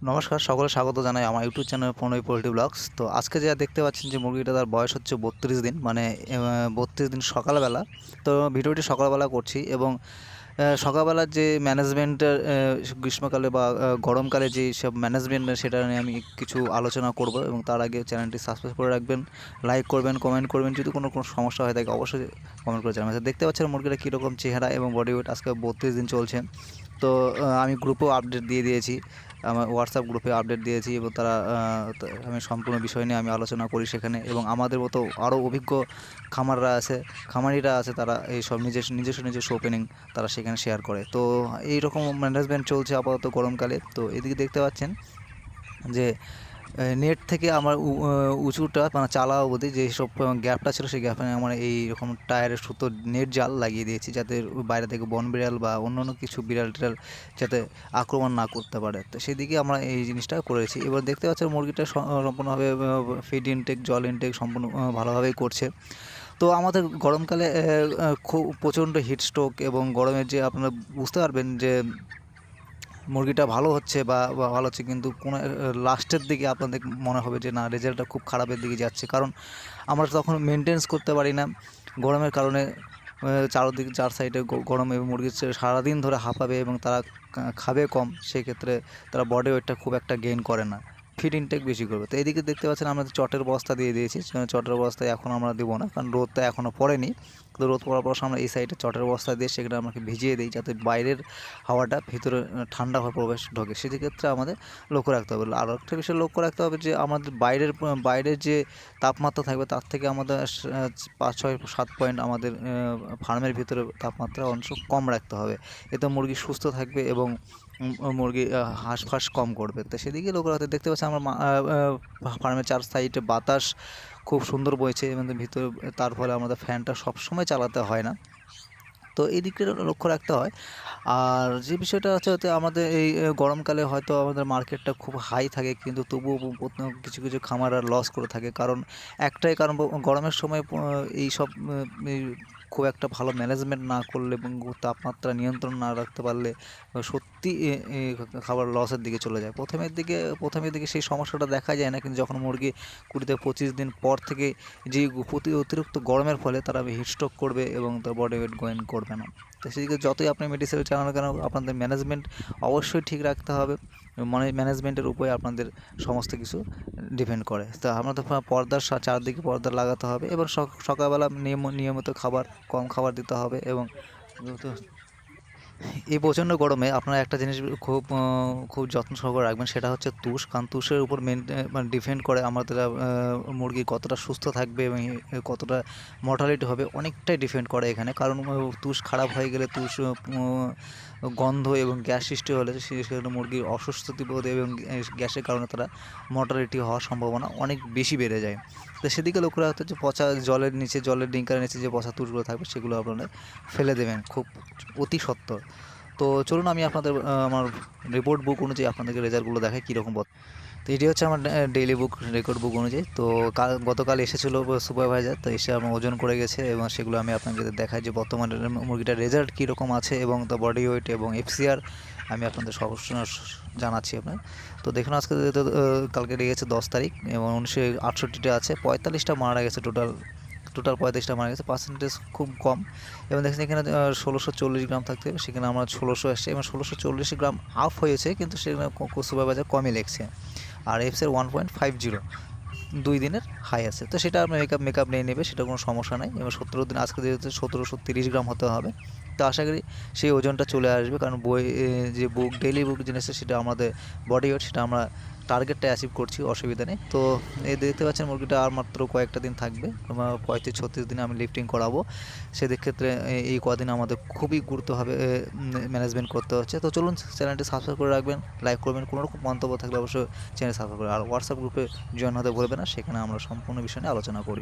নমস্কার, সকলে স্বাগত জানাই আমার ইউটিউব চ্যানেল প্রণয় পোল্ট্রি ব্লগস। তো আজকে যা দেখতে পাচ্ছেন যে মুরগিটা, তার বয়স হচ্ছে 32 দিন, মানে 32 দিন সকালবেলা। তো ভিডিওটি সকালবেলা করছি এবং সকালবেলার যে ম্যানেজমেন্টের গ্রীষ্মকালে বা গরমকালে যে সব ম্যানেজমেন্ট, সেটা নিয়ে আমি কিছু আলোচনা করব। এবং তার আগে চ্যানেলটি সাবস্ক্রাইব করে রাখবেন, লাইক করবেন, কমেন্ট করবেন। যদি কোনো সমস্যা হয়ে থাকে অবশ্যই কমেন্ট করে জানাবেন। দেখতে পাচ্ছেন মুরগিটা কীরকম চেহারা এবং বডি ওয়েট। আজকে 32 দিন চলছে। তো আমি গ্রুপেও আপডেট দিয়ে দিয়েছি, আমার হোয়াটসঅ্যাপ গ্রুপে আপডেট দিয়েছি এবং তারা আমি সম্পূর্ণ বিষয় নিয়ে আমি আলোচনা করি সেখানে। এবং আমাদের মতো আরও অভিজ্ঞ খামারিরা আছে, তারা এই সব নিজস্ব ওপেনিং তারা সেখানে শেয়ার করে। তো এই রকম ম্যানেজমেন্ট চলছে আপাতত গরমকালে। তো এদিকে দেখতে পাচ্ছেন যে নেট থেকে আমার উঁচুটা মানে চালা অবধি যেসব গ্যাপটা ছিল, সেই গ্যাপে আমার এইরকম টায়ারের সুতোর নেট জাল লাগিয়ে দিয়েছি, যাতে বাইরে থেকে বন বিড়াল বা অন্যান্য কিছু বিড়াল টিড়াল যাতে আক্রমণ না করতে পারে। তো সেদিকে আমরা এই জিনিসটা করেছি। এবার দেখতে পাচ্ছেন মুরগিটা সম্পূর্ণভাবে ফিড ইনটেক, জল ইনটেক সম্পূর্ণ ভালোভাবেই করছে। তো আমাদের গরমকালে খুব প্রচণ্ড হিটস্ট্রোক এবং গরমের যে আপনারা বুঝতে পারবেন যে মুরগিটা ভালো হচ্ছে বা ভালো হচ্ছে, কিন্তু কোনো লাস্টের দিকে আপনাদের মনে হবে যে না, রেজাল্টটা খুব খারাপের দিকে যাচ্ছে। কারণ আমরা তখন মেনটেন্স করতে পারি না গরমের কারণে। চারদিকে চার সাইডে গরম এবং মুরগি সারাদিন ধরে হাঁপাবে এবং তারা খাবে কম, সেক্ষেত্রে তারা বডি ওয়েটটা খুব একটা গেইন করে না, ফিড ইনটেক বেশি করবে। তো এদিকে দেখতে পাচ্ছেন আমরা চটের বস্তা দিয়ে দিয়েছি। চটের বস্তায় এখন আমরা দেবো না, কারণ রোদটা এখনও পড়েনি। তো রোদ পড়ার পর আমরা এই সাইডে চটের বস্তা দিয়ে সেখানে আমাকে ভিজিয়ে দিই, যাতে বাইরের হাওয়াটা ভিতরে ঠান্ডা হয়ে ঢোকে। সেক্ষেত্রে আমাদের লক্ষ্য রাখতে হবে। আর একটা বিষয় লক্ষ্য রাখতে হবে যে আমাদের বাইরের যে তাপমাত্রা থাকবে, তার থেকে আমাদের 5, 6, 7 পয়েন্ট আমাদের ফার্মের ভিতরে তাপমাত্রা অংশ কম রাখতে হবে। এতে মুরগি সুস্থ থাকবে এবং মুরগি হাঁসফাঁস কম করবে। তো সেদিকে লক্ষ্য রাখতে দেখতে পাচ্ছি আমার ফার্মের চার সাইডে বাতাস খুব সুন্দর বইছে এবং ভিতরে, তার ফলে আমাদের ফ্যানটা সবসময় চালাতে হয় না। তো এই দিকটা লক্ষ্য রাখতে হয়। আর যে বিষয়টা হচ্ছে আমাদের এই গরমকালে হয়তো আমাদের মার্কেটটা খুব হাই থাকে, কিন্তু তবুও কিছু কিছু খামার লস করে থাকে। কারণ একটাই কারণ, গরমের সময় এইসব খুব একটা ভালো ম্যানেজমেন্ট না করলে এবং তাপমাত্রা নিয়ন্ত্রণ না রাখতে পারলে সত্যি খাবার লসের দিকে চলে যায়। প্রথমের দিকে সেই সমস্যাটা দেখা যায় না, কিন্তু যখন মুরগি 20 থেকে 25 দিন পর থেকে যে অতিরিক্ত গরমের ফলে তারা হিটস্ট্রোক করবে এবং তার বডি ওয়েট গেইন করবে না। তো সেদিকে যতই আপনি মেডিসিন চালানো কেন, আপনাদের ম্যানেজমেন্ট অবশ্যই ঠিক রাখতে হবে। ম্যানেজমেন্টের উপরে আপনাদের সমস্ত কিছু ডিপেন্ড করে। তো আমাদের পর্দার চারদিকে পর্দা লাগাতে হবে এবং সকালবেলা নিয়মিত কম খাবার দিতে হবে। এবং এই প্রচণ্ড গরমে আপনারা একটা জিনিস খুব যত্ন সহকারে রাখবেন, সেটা হচ্ছে তুষ। কারণ তুষের উপর মানে ডিপেন্ড করে আমাদের মুরগি কতটা সুস্থ থাকবে এবং কতটা মর্টালিটি হবে, অনেকটাই ডিপেন্ড করে এখানে। কারণ তুষ খারাপ হয়ে গেলে, গন্ধ এবং গ্যাস সৃষ্টি হলে সেখানে মুরগির অস্বস্তি বোধ এবং গ্যাসের কারণে তারা মর্টালিটি হওয়ার সম্ভাবনা অনেক বেশি বেড়ে যায়। তো সেদিকে লক্ষ্য রাখতে হচ্ছে পচা জলের ডিঙ্কারের নিচে যে পচা তুষগুলো থাকবে, সেগুলো আপনারা ফেলে দেবেন খুব অতি সত্বর। তো চলুন আমি আপনাদের আমার রিপোর্ট বুক অনুযায়ী আপনাদেরকে রেজাল্টগুলো দেখাই কীরকম। তো এটি হচ্ছে আমার ডেইলি রেকর্ড বুক অনুযায়ী। তো গতকাল এসেছিলো সুপারভাইজার, তো এসে আমার ওজন করে গেছে এবং সেগুলো আমি আপনাদের দেখাই যে বর্তমানে মুরগিটার রেজাল্ট কীরকম আছে এবং তার বডি ওয়েট এবং FCR আমি আপনাদের সবসময় জানাচ্ছি আপনার। তো দেখুন, আজকে কালকে লেগেছে 10 তারিখ এবং 1968টা আছে, 45টা মারা গেছে। টোটাল 35টা মারা গেছে, পার্সেন্টেজ খুব কম। এবং দেখছেন এখানে 1640 গ্রাম থাকতে হবে, সেখানে আমার 1600 আসছে এবং 1640 গ্রাম আপ হয়েছে, কিন্তু সেখানে সুপারভাইজার কমই লেগছে। আর FCR 1.50 2 দিনের হাই আছে। তো সেটা আপনার মেকআপ নিয়ে নেবে, সেটা কোনো সমস্যা নেই। এবং 17 দিন আজকে যেহেতু 1730 গ্রাম হতে হবে। তো আশা করি সেই ওজনটা চলে আসবে, কারণ যে ডেইলি বুক জিনিসটা, সেটা আমাদের বডি ওয়েট, সেটা আমরা টার্গেটটা অ্যাচিভ করছি, অসুবিধা নেই। তো এই দেখতে পাচ্ছেন মুরগিটা আর মাত্র কয়েকটা দিন থাকবে, 35-36 দিনে আমি লিফটিং করাবো। সেদিক ক্ষেত্রে এই কদিন আমাদের খুবই গুরুত্বভাবে ম্যানেজমেন্ট করতে হচ্ছে। তো চলুন, চ্যানেলটি সাবস্ক্রাইব করে রাখবেন, লাইক করবেন, কোনো রকম মন্তব্য থাকলে অবশ্যই চ্যানেল সাবস্ক্রাইব করে আর হোয়াটসঅ্যাপ গ্রুপে জয়েন হতে ভুলবেন না, সেখানে আমরা সম্পূর্ণ বিষয় নিয়ে আলোচনা করি।